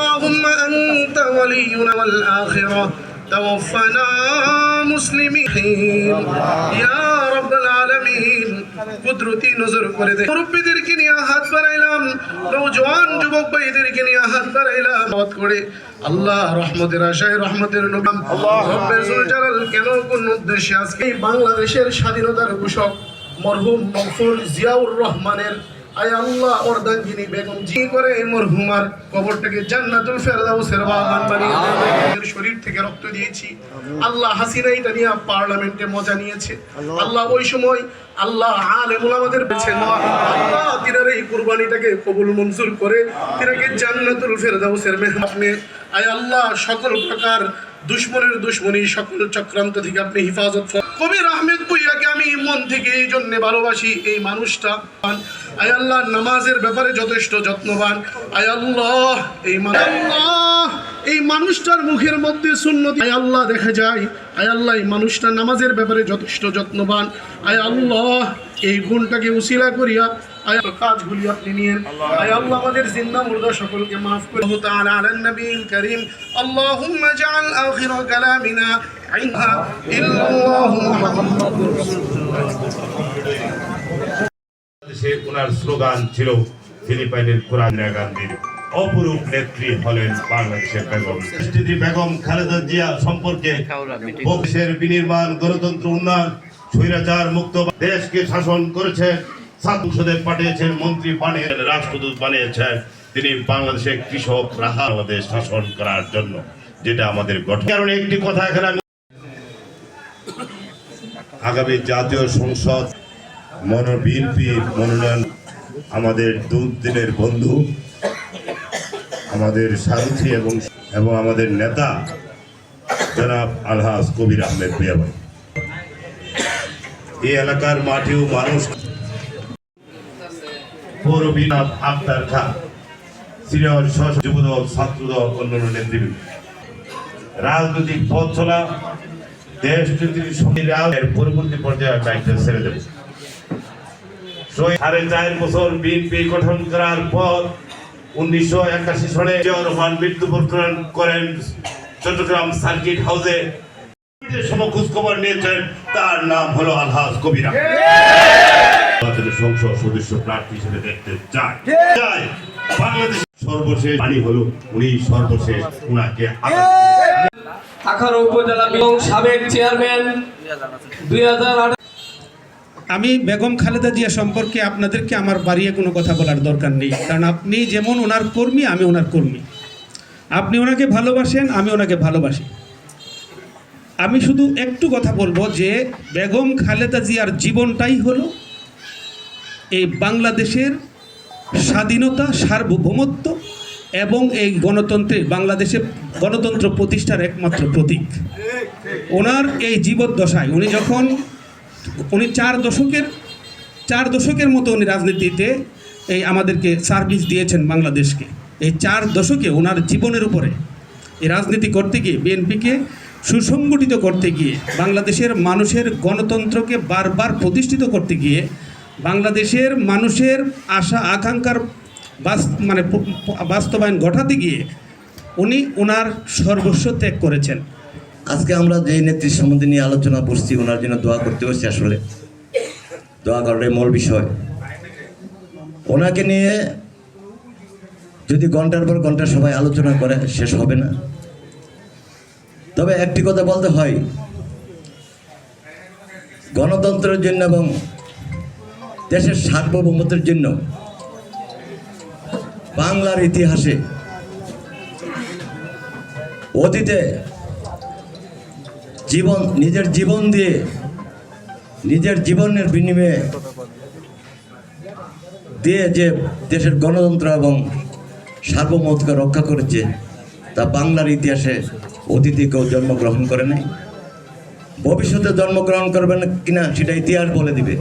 اللهم أنت ولينا والآخرة توفنا مسلمين يا رب العالمين কুদরতি নজর করে দে মুরব্বিদেরকে নিয়ে হাত বাড়াইলাম নওজোয়ান যুবক ভাইদেরকে নিয়ে হাত বাড়াইলাম মত করে আল্লাহ রহমতের আশায় রহমতের নবী রব্বে জুল জালাল কেন কোন উদ্দেশ্যে আজকে বাংলাদেশের স্বাধীনতার ঘোষক মরহুম মগফুর জিয়াউর রহমানের আয় আল্লাহ অর্ধাঙ্গিনী বেগম জি করে মরহুমার কবরটাকে জান্নাতুল ফেরদাউসের বাগান বানিয়ে দেন। শরীর থেকে রক্ত দিয়েছি আল্লাহ হাসিনা এটা নিয়ে পার্লামেন্টে মজা নিয়েছে আল্লাহ ওই সময় আল্লাহ আলেমুল আমাদের পেছেন আল্লাহ তিনার এই কুরবানিটাকে কবুল মঞ্জুর করে তিনাকে জান্নাতুল ফেরদাউসের মেহমানে আয় আল্লাহ সকল প্রকার দুশ্মনের দুশ্মনী সকল চক্রান্ত থেকে আপনি হেফাজত কবির আহমেদ ভুঁইয়াকে আমি মন থেকে এই জন্য ভালোবাসি এই মানুষটা আয় আল্লাহ নামাজের ব্যাপারে যথেষ্ট যত্নবান আয় আল্লাহ এই মানুষটার মুখের মধ্যে সুন্নতি আয় আল্লাহ দেখা যায় আয় আল্লাহ এই মানুষটা নামাজের ব্যাপারে যথেষ্ট যত্নবান আয় আল্লাহ এই গুণটাকে উসিলা করিয়া আয় কাজগুলি আপনি নিয়েন আয় আল্লাহ আমাদের জিন্দা মুর্দা সকলকে মাফ করে আল্লাহু তাআলা আলান নবীল করিম আল্লাহুম্মা জাআল আখির কালামিনা ইনহা ইল্লাল্লাহু মুহাম্মাদুর রাসূলুল্লাহ। সে ওনার স্লোগান ছিল ফিলিপাইনের কোরআনিয়া গান্ধীর অপরূপ নেত্রী হলেন বাংলাদেশের বেগম বেগম খালেদা জিয়া সম্পর্কে দেশের বিনির্মাণ গণতন্ত্র উন্নয়ন স্বৈরাচার মুক্ত দেশকে শাসন করেছেন সংসদে পাঠিয়েছেন মন্ত্রী বানিয়েছেন রাষ্ট্রদূত বানিয়েছেন তিনি বাংলাদেশের কৃষক রাহা দেশ শাসন করার জন্য যেটা আমাদের গঠন কারণে একটি কথা এখানে আগামী জাতীয় সংসদ বিএনপির মনোনয়ন আমাদের দুদিনের বন্ধু আমাদের সারথী এবং আমাদের নেতা জনাব আলহাজ কবির আহমেদ ভুঁইয়া ভাই এই এলাকার মাটিও মানুষ পৌরবিনা আক্তার খান সিনিয়র যুবদল ছাত্রদল অন্যান্য নেতৃবৃন্দ রাজনৈতিক পথ চলা দেশ এর পরবর্তী পর্যায়ে দায়িত্ব ছেড়ে দেব 4.5 বছর বিএনপি গঠন করার পর 1981 সনে জিয়াউর রহমান মৃত্যুবরণ করেন চট্টগ্রাম সার্কিট হাউসে খোঁজ খবর নিয়েছেন তার নাম হলো আলহাজ কবির আহমেদ সংসদ সদস্য প্রার্থী হিসেবে দেখতে চায় বাংলাদেশ সর্বশেষ বাণী হলো উনি সর্বশেষ উনাকে আখাউড়া উপজেলা এবং সাবেক চেয়ারম্যান 2008। আমি বেগম খালেদা জিয়া সম্পর্কে আপনাদেরকে আমার বাড়িয়ে কোনো কথা বলার দরকার নেই, কারণ আপনি যেমন ওনার কর্মী আমি ওনার কর্মী, আপনি ওনাকে ভালোবাসেন আমি ওনাকে ভালোবাসি। আমি শুধু একটু কথা বলবো যে বেগম খালেদা জিয়ার জীবনটাই হলো এই বাংলাদেশের স্বাধীনতা সার্বভৌমত্ব এবং এই গণতন্ত্রের বাংলাদেশে গণতন্ত্র প্রতিষ্ঠার একমাত্র প্রতীক। ওনার এই জীবদ্দশায় উনি 4 দশকের মতো উনি রাজনীতিতে এই আমাদেরকে সার্ভিস দিয়েছেন বাংলাদেশকে। এই 4 দশকে ওনার জীবনের উপরে এই রাজনীতি করতে গিয়ে বিএনপিকে সুসংগঠিত করতে গিয়ে বাংলাদেশের মানুষের গণতন্ত্রকে বারবার প্রতিষ্ঠিত করতে গিয়ে বাংলাদেশের মানুষের আশা আকাঙ্ক্ষার বাস্তবায়ন ঘটাতে গিয়ে উনি ওনার সর্বস্ব ত্যাগ করেছেন। আজকে আমরা যে নেত্রীর সম্বন্ধে নিয়ে আলোচনা করছি ওনার জন্য দোয়া করতে হচ্ছে, আসলে দোয়া করার মূল বিষয়। ওনাকে নিয়ে যদি ঘন্টার পর ঘন্টা সবাই আলোচনা করে শেষ হবে না। তবে একটি কথা বলতে হয়, গণতন্ত্রের জন্য এবং দেশের সার্বভৌমত্বের জন্য বাংলার ইতিহাসে অতীতে নিজের জীবন দিয়ে নিজের জীবনের বিনিময়ে দিয়ে যে দেশের গণতন্ত্র এবং সার্বভৌমত্বকে রক্ষা করেছে তা বাংলার ইতিহাসে অতীতে কেউ জন্মগ্রহণ করে নাই, ভবিষ্যতে জন্মগ্রহণ করবে না কিনা সেটা ইতিহাস বলে দিবে।